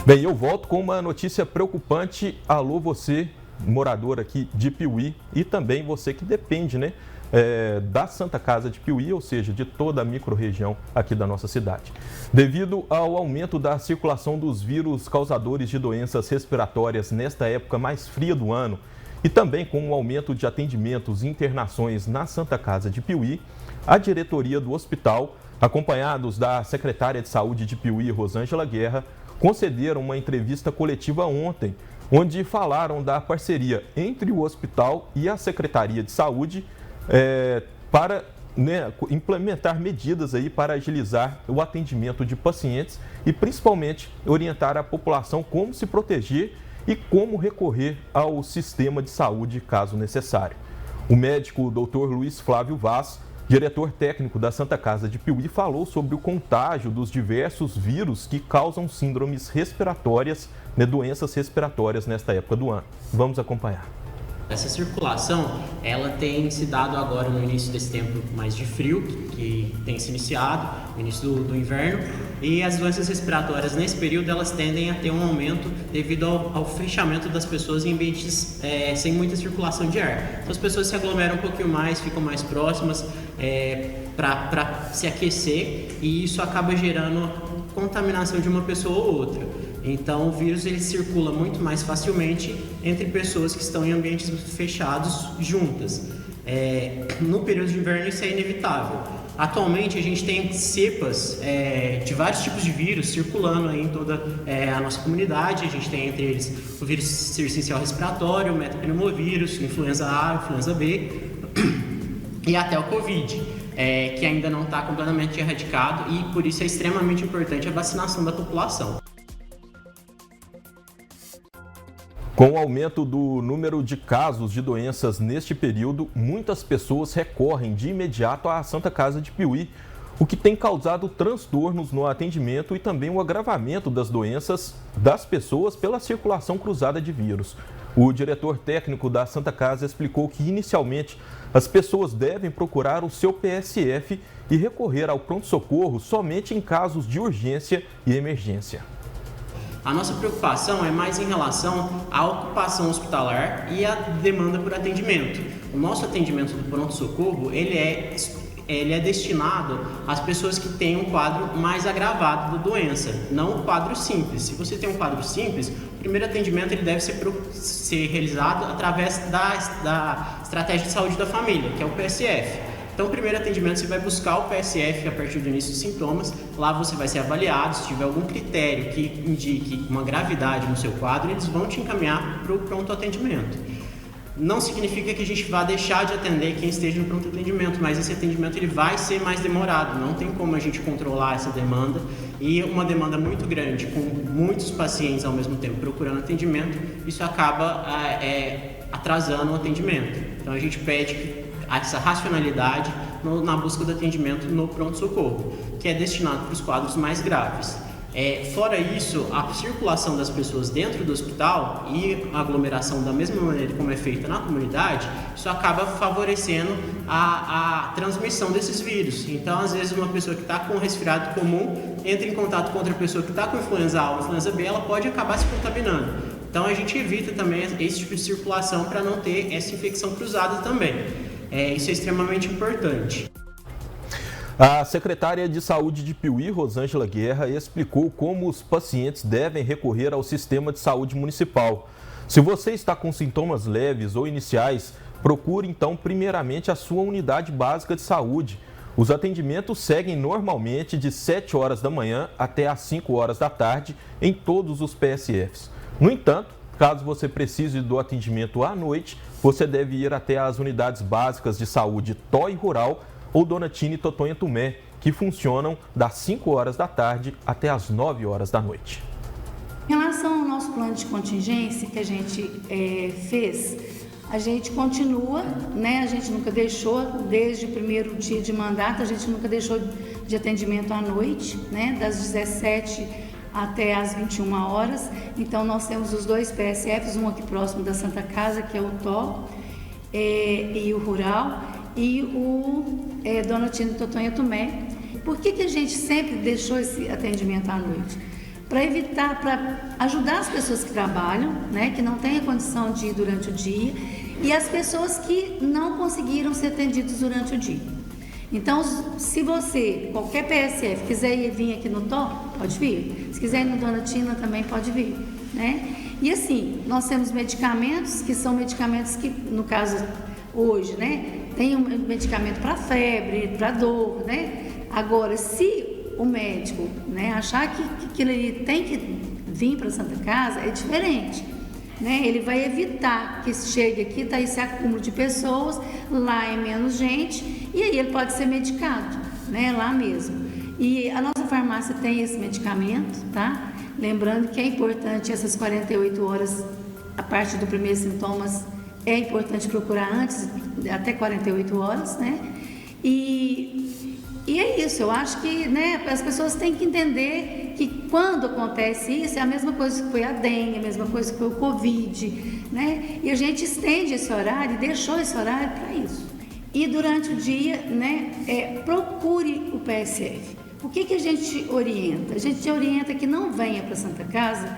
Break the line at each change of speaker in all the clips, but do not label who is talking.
Bem, eu volto com uma notícia preocupante. Alô, você, morador aqui de Piuí, e também você que depende, né, da Santa Casa de Piuí, ou seja, de toda a microrregião aqui da nossa cidade. Devido ao aumento da circulação dos vírus causadores de doenças respiratórias nesta época mais fria do ano, e também com o aumento de atendimentos e internações na Santa Casa de Piuí, a diretoria do hospital, acompanhados da secretária de Saúde de Piuí, Rosângela Guerra, concederam uma entrevista coletiva ontem, onde falaram da parceria entre o hospital e a Secretaria de Saúde para implementar medidas aí para agilizar o atendimento de pacientes e principalmente orientar a população como se proteger e como recorrer ao sistema de saúde caso necessário. O médico Dr. Luiz Flávio Vaz, diretor técnico da Santa Casa de Piuí, falou sobre o contágio dos diversos vírus que causam síndromes respiratórias, doenças respiratórias nesta época do ano. Vamos acompanhar.
Essa circulação, ela tem se dado agora no início desse tempo mais de frio, que tem se iniciado, no início do inverno, e as doenças respiratórias nesse período, elas tendem a ter um aumento devido ao fechamento das pessoas em ambientes sem muita circulação de ar. Então as pessoas se aglomeram um pouquinho mais, ficam mais próximas para se aquecer, e isso acaba gerando contaminação de uma pessoa ou outra. Então, o vírus ele circula muito mais facilmente entre pessoas que estão em ambientes fechados juntas. No período de inverno, isso é inevitável. Atualmente, a gente tem cepas de vários tipos de vírus circulando aí em toda a nossa comunidade. A gente tem entre eles o vírus sincicial respiratório, o metapneumovírus, influenza A, influenza B e até o Covid, que ainda não está completamente erradicado, e por isso é extremamente importante a vacinação da população.
Com o aumento do número de casos de doenças neste período, muitas pessoas recorrem de imediato à Santa Casa de Piuí, o que tem causado transtornos no atendimento e também o agravamento das doenças das pessoas pela circulação cruzada de vírus. O diretor técnico da Santa Casa explicou que, inicialmente, as pessoas devem procurar o seu PSF e recorrer ao pronto-socorro somente em casos de urgência e emergência.
A nossa preocupação é mais em relação à ocupação hospitalar e à demanda por atendimento. O nosso atendimento do pronto-socorro, ele é destinado às pessoas que têm um quadro mais agravado da doença, não um quadro simples. Se você tem um quadro simples, o primeiro atendimento ele deve ser realizado através da estratégia de saúde da família, que é o PSF. Então, o primeiro atendimento, você vai buscar o PSF a partir do início dos sintomas. Lá você vai ser avaliado. Se tiver algum critério que indique uma gravidade no seu quadro, eles vão te encaminhar para o pronto atendimento. Não significa que a gente vá deixar de atender quem esteja no pronto atendimento, mas esse atendimento ele vai ser mais demorado. Não tem como a gente controlar essa demanda, e uma demanda muito grande, com muitos pacientes ao mesmo tempo procurando atendimento, isso acaba atrasando o atendimento. Então, a gente pede essa racionalidade na busca do atendimento no pronto-socorro, que é destinado para os quadros mais graves. Fora isso, a circulação das pessoas dentro do hospital e a aglomeração da mesma maneira como é feita na comunidade, isso acaba favorecendo a transmissão desses vírus. Então, às vezes, uma pessoa que está com resfriado comum entra em contato com outra pessoa que está com influenza A ou influenza B, ela pode acabar se contaminando. Então, a gente evita também esse tipo de circulação para não ter essa infecção cruzada também. Isso é extremamente importante.
A secretária de Saúde de Piuí, Rosângela Guerra, explicou como os pacientes devem recorrer ao sistema de saúde municipal. Se você está com sintomas leves ou iniciais, procure então primeiramente a sua unidade básica de saúde. Os atendimentos seguem normalmente de 7 horas da manhã até às 5 horas da tarde em todos os PSFs. No entanto, caso você precise do atendimento à noite, você deve ir até as unidades básicas de saúde Tó-i Rural ou Dona Tine Totonha Tumé, que funcionam das 5 horas da tarde até as 9 horas da noite.
Em relação ao nosso plano de contingência que a gente fez, a gente continua, né? A gente nunca deixou, desde o primeiro dia de mandato, a gente nunca deixou de atendimento à noite, né? Das 17 até às 21 horas. Então, nós temos os dois PSFs, um aqui próximo da Santa Casa, que é o Tó e o Rural, e o Dona Tine Totonha Tumé. Por que a gente sempre deixou esse atendimento à noite? para evitar, para ajudar as pessoas que trabalham, né, que não têm a condição de ir durante o dia, e as pessoas que não conseguiram ser atendidas durante o dia. Então, se você, qualquer PSF, quiser vir aqui no TOP, pode vir. Se quiser ir no Dona Tina, também pode vir, né? E assim, nós temos medicamentos, que são medicamentos que, no caso, hoje, né? Tem um medicamento para febre, para dor, né? Agora, se o médico, né, achar que ele tem que vir para a Santa Casa, é diferente. Né? Ele vai evitar que chegue aqui, tá esse acúmulo de pessoas, lá é menos gente, e aí ele pode ser medicado, né? Lá mesmo. E a nossa farmácia tem esse medicamento, tá? Lembrando que é importante essas 48 horas, a parte do primeiro sintomas, é importante procurar antes, até 48 horas, né? E é isso, eu acho que, né, as pessoas têm que entender que quando acontece isso, é a mesma coisa que foi a dengue, a mesma coisa que foi o Covid, né? E a gente estende esse horário, deixou esse horário para isso. E durante o dia, né, procure o PSF. O que a gente orienta? A gente orienta que não venha para a Santa Casa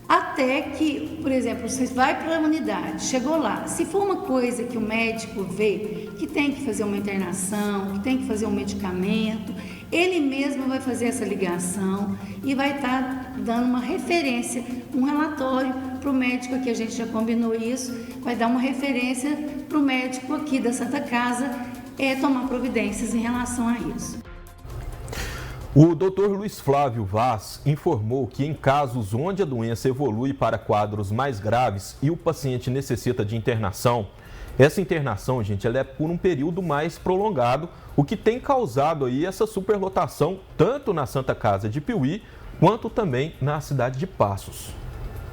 até que, por exemplo, você vai para a unidade, chegou lá, se for uma coisa que o médico vê que tem que fazer uma internação, que tem que fazer um medicamento, ele mesmo vai fazer essa ligação e vai estar dando uma referência, um relatório para o médico aqui, a gente já combinou isso, vai dar uma referência para o médico aqui da Santa Casa tomar providências em relação a isso.
O Dr. Luiz Flávio Vaz informou que em casos onde a doença evolui para quadros mais graves e o paciente necessita de internação, essa internação, gente, ela é por um período mais prolongado, o que tem causado aí essa superlotação tanto na Santa Casa de Piuí quanto também na cidade de Passos.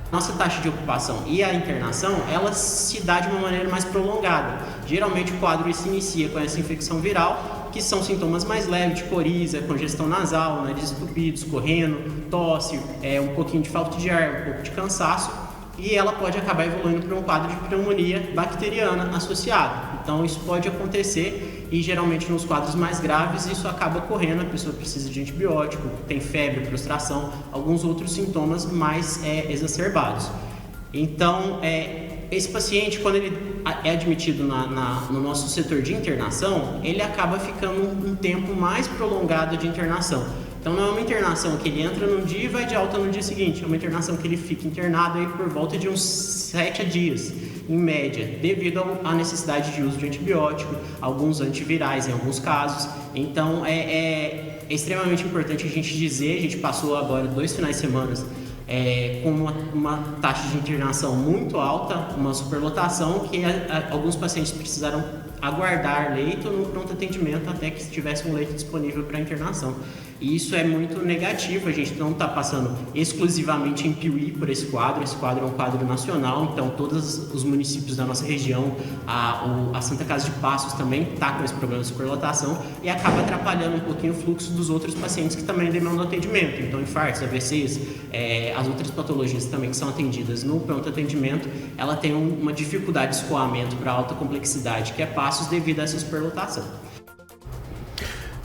Nossa taxa de ocupação e a internação, ela se dá de uma maneira mais prolongada. Geralmente o quadro se inicia com essa infecção viral, que são sintomas mais leves de coriza, congestão nasal, nariz entupido, escorrendo, tosse, um pouquinho de falta de ar, um pouco de cansaço, e ela pode acabar evoluindo para um quadro de pneumonia bacteriana associado. Então isso pode acontecer e geralmente nos quadros mais graves isso acaba ocorrendo, a pessoa precisa de antibiótico, tem febre, prostração, alguns outros sintomas mais exacerbados. Então, esse paciente, quando ele é admitido no nosso setor de internação, ele acaba ficando um tempo mais prolongado de internação. Então não é uma internação que ele entra num dia e vai de alta no dia seguinte, é uma internação que ele fica internado aí por volta de uns 7 dias, em média, devido à necessidade de uso de antibiótico, alguns antivirais em alguns casos. Então é extremamente importante a gente dizer, a gente passou agora 2 finais de semana com uma taxa de internação muito alta, uma superlotação, que alguns pacientes precisaram aguardar leito no pronto atendimento até que tivesse um leito disponível para internação. E isso é muito negativo, a gente não está passando exclusivamente em Piuí por esse quadro é um quadro nacional, então todos os municípios da nossa região, a Santa Casa de Passos também está com esse problema de superlotação e acaba atrapalhando um pouquinho o fluxo dos outros pacientes que também demandam atendimento, então infartos, AVCs, as outras patologias também que são atendidas no pronto atendimento, ela tem uma dificuldade de escoamento para alta complexidade, que é Passos devido a essa superlotação.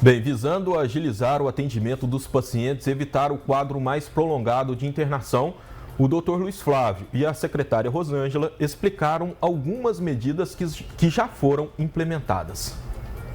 Bem, visando agilizar o atendimento dos pacientes e evitar o quadro mais prolongado de internação, o Dr. Luiz Flávio e a secretária Rosângela explicaram algumas medidas que já foram implementadas.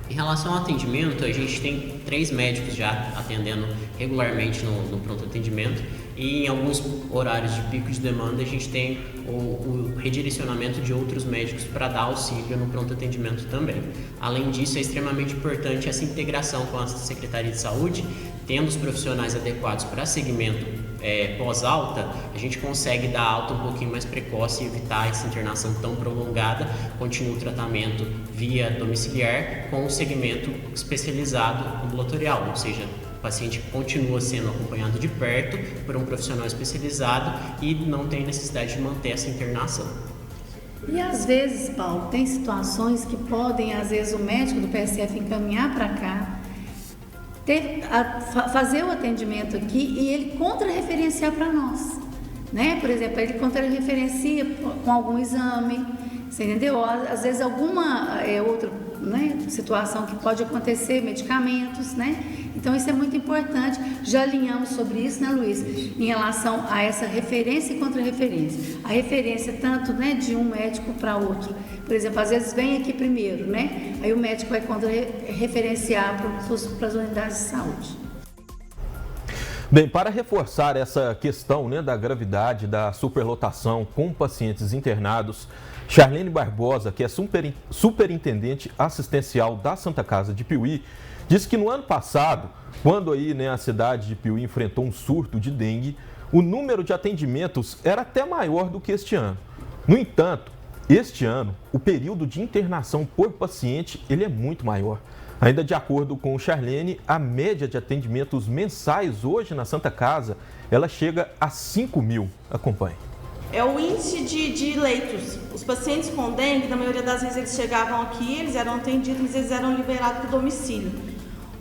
Em relação ao atendimento, a gente tem 3 médicos já atendendo regularmente no pronto atendimento e em alguns horários de pico de demanda a gente tem o redirecionamento de outros médicos para dar auxílio no pronto atendimento também. Além disso, é extremamente importante essa integração com a Secretaria de Saúde, tendo os profissionais adequados para segmento pós-alta, a gente consegue dar alta um pouquinho mais precoce e evitar essa internação tão prolongada, continua o tratamento via domiciliar com o segmento especializado ambulatorial, ou seja, o paciente continua sendo acompanhado de perto por um profissional especializado e não tem necessidade de manter essa internação.
E às vezes, Paulo, tem situações que podem, às vezes, o médico do PSF encaminhar para cá, fazer o atendimento aqui e ele contra-referenciar para nós, né? Por exemplo, ele contra-referencia com algum exame, você entendeu? Às vezes alguma outra, né, situação que pode acontecer, medicamentos, né? Então isso é muito importante, já alinhamos sobre isso, né, Luiz? Em relação a essa referência e contra-referência. A referência tanto, né, de um médico para outro. Por exemplo, às vezes vem aqui primeiro, né? Aí o médico vai contra-referenciar para as unidades de saúde.
Bem, para reforçar essa questão, né, da gravidade da superlotação com pacientes internados, Charlene Barbosa, que é superintendente assistencial da Santa Casa de Piuí, disse que no ano passado, quando aí, né, a cidade de Piuí enfrentou um surto de dengue, o número de atendimentos era até maior do que este ano. No entanto, este ano, o período de internação por paciente ele é muito maior. Ainda de acordo com o Charlene, a média de atendimentos mensais hoje na Santa Casa, ela chega a 5.000. Acompanhe.
É o índice de leitos. Os pacientes com dengue, na maioria das vezes eles chegavam aqui, eles eram atendidos, mas eles eram liberados para o domicílio.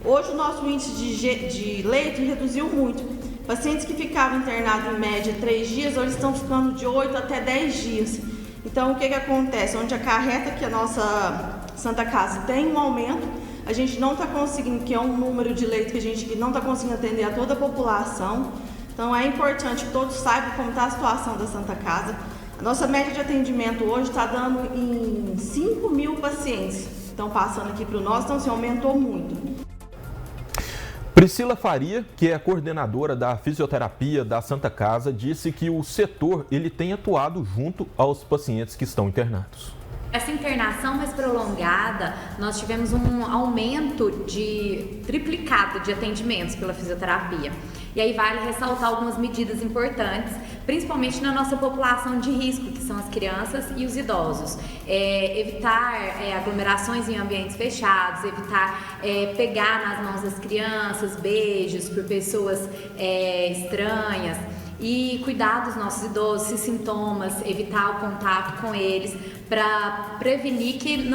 Hoje o nosso índice de leito reduziu muito. Pacientes que ficavam internados em média 3 dias, hoje estão ficando de 8 até 10 dias. Então o que acontece? Onde acarreta que a nossa Santa Casa tem um aumento, a gente não está conseguindo, que é um número de leitos que a gente não está conseguindo atender a toda a população. Então é importante que todos saibam como está a situação da Santa Casa. A nossa média de atendimento hoje está dando em 5.000 pacientes que estão passando aqui para o nosso, então se aumentou muito.
Priscila Faria, que é coordenadora da fisioterapia da Santa Casa, disse que o setor ele tem atuado junto aos pacientes que estão internados.
Essa internação mais prolongada, nós tivemos um aumento de triplicado de atendimentos pela fisioterapia. E aí vale ressaltar algumas medidas importantes, principalmente na nossa população de risco, que são as crianças e os idosos. Evitar aglomerações em ambientes fechados, evitar pegar nas mãos das crianças, beijos por pessoas estranhas. E cuidar dos nossos idosos, esses sintomas, evitar o contato com eles, para prevenir que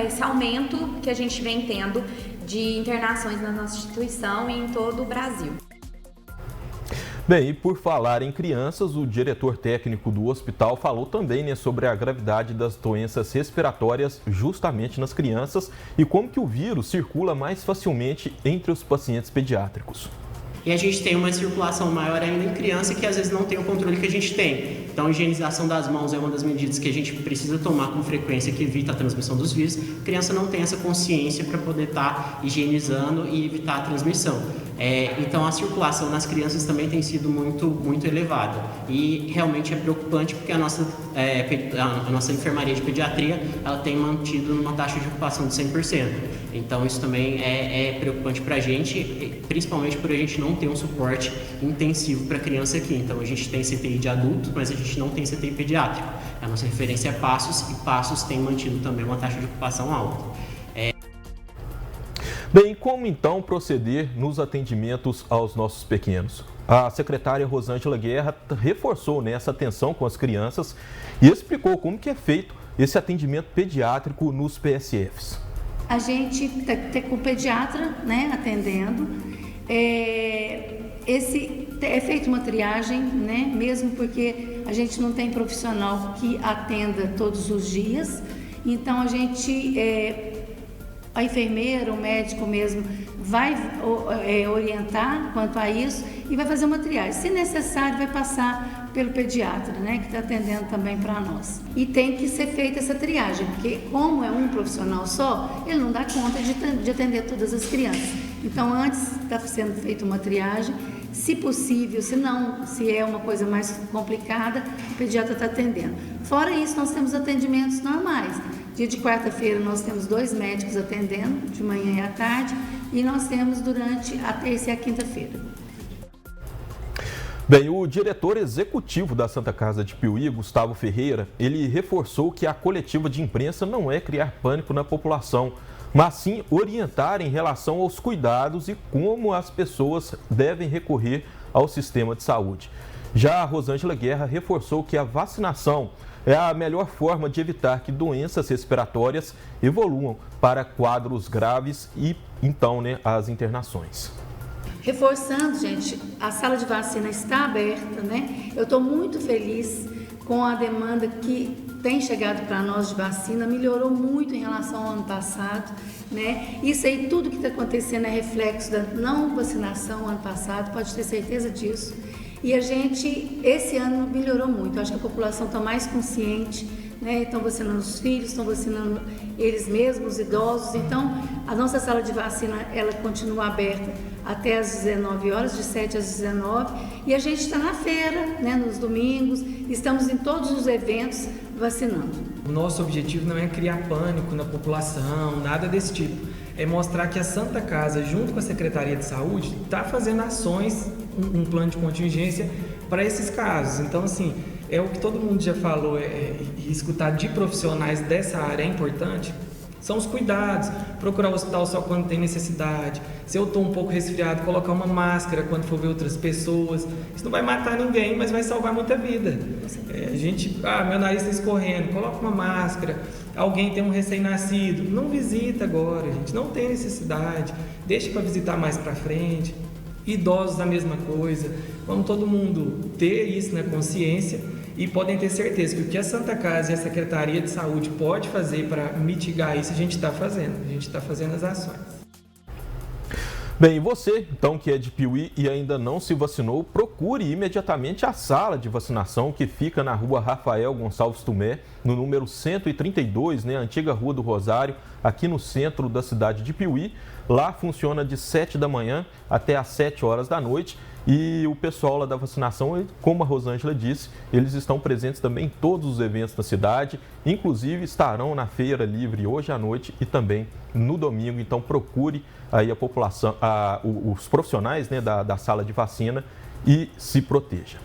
esse aumento que a gente vem tendo de internações na nossa instituição e em todo o Brasil.
Bem, e por falar em crianças, o diretor técnico do hospital falou também, né, sobre a gravidade das doenças respiratórias justamente nas crianças e como que o vírus circula mais facilmente entre os pacientes pediátricos.
E a gente tem uma circulação maior ainda em criança que às vezes não tem o controle que a gente tem. Então a higienização das mãos é uma das medidas que a gente precisa tomar com frequência que evita a transmissão dos vírus. A criança não tem essa consciência para poder estar higienizando e evitar a transmissão. Então a circulação nas crianças também tem sido muito elevada. E realmente é preocupante porque a nossa enfermaria de pediatria ela tem mantido uma taxa de ocupação de 100%. Então isso também é preocupante para a gente, principalmente por a gente não ter um suporte intensivo para criança aqui. Então a gente tem CTI de adulto, mas a gente não tem CTI pediátrico. A nossa referência é Passos e Passos tem mantido também uma taxa de ocupação alta.
Bem, como então proceder nos atendimentos aos nossos pequenos? A secretária Rosângela Guerra reforçou nessa atenção com as crianças e explicou como que é feito esse atendimento pediátrico nos PSFs.
A gente está com o pediatra, né, atendendo. É feita uma triagem, né, mesmo porque a gente não tem profissional que atenda todos os dias. Então a gente, a enfermeira, o médico mesmo, vai orientar quanto a isso e vai fazer uma triagem. Se necessário, vai passar pelo pediatra, né, que está atendendo também para nós. E tem que ser feita essa triagem, porque como é um profissional só, ele não dá conta de atender todas as crianças. Então, antes está sendo feita uma triagem, se possível, se é uma coisa mais complicada, o pediatra está atendendo. Fora isso, nós temos atendimentos normais. Dia de quarta-feira nós temos 2 médicos atendendo, de manhã e à tarde, e nós temos durante a terça e a quinta-feira.
Bem, o diretor executivo da Santa Casa de Piuí, Gustavo Ferreira, ele reforçou que a coletiva de imprensa não é criar pânico na população, mas sim orientar em relação aos cuidados e como as pessoas devem recorrer ao sistema de saúde. Já a Rosângela Guerra reforçou que a vacinação é a melhor forma de evitar que doenças respiratórias evoluam para quadros graves e, então, né, as internações.
Reforçando, gente, a sala de vacina está aberta, né? Eu estou muito feliz com a demanda que tem chegado para nós de vacina, melhorou muito em relação ao ano passado. né? Isso aí, tudo que está acontecendo é reflexo da não vacinação ano passado, pode ter certeza disso. E a gente, esse ano, melhorou muito. Eu acho que a população está mais consciente, né? Estão vacinando os filhos, estão vacinando eles mesmos, os idosos. Então, a nossa sala de vacina, ela continua aberta até às 19 horas, de 7 às 19. E a gente está na feira, né? Nos domingos, estamos em todos os eventos vacinando.
O nosso objetivo não é criar pânico na população, nada desse tipo. É mostrar que a Santa Casa, junto com a Secretaria de Saúde, está fazendo ações, um plano de contingência para esses casos. Então, assim, é o que todo mundo já falou, e escutar de profissionais dessa área é importante. São os cuidados, procurar o hospital só quando tem necessidade. Se eu estou um pouco resfriado, colocar uma máscara quando for ver outras pessoas. Isso não vai matar ninguém, mas vai salvar muita vida. Meu nariz está escorrendo, coloca uma máscara. Alguém tem um recém-nascido, não visita agora, gente, não tem necessidade. Deixa para visitar mais para frente. Idosos, a mesma coisa. Vamos todo mundo ter isso na consciência. E podem ter certeza que o que a Santa Casa e a Secretaria de Saúde pode fazer para mitigar isso, a gente está fazendo. A gente está fazendo as ações.
Bem, e você, então, que é de Piuí e ainda não se vacinou, procure imediatamente a sala de vacinação que fica na rua Rafael Gonçalves Tumé, no número 132, né, antiga Rua do Rosário, aqui no centro da cidade de Piuí. Lá funciona de 7 da manhã até às 7 horas da noite. E o pessoal lá da vacinação, como a Rosângela disse, eles estão presentes também em todos os eventos da cidade, inclusive estarão na Feira Livre hoje à noite e também no domingo. Então procure aí a população, os profissionais, né, da sala de vacina e se proteja.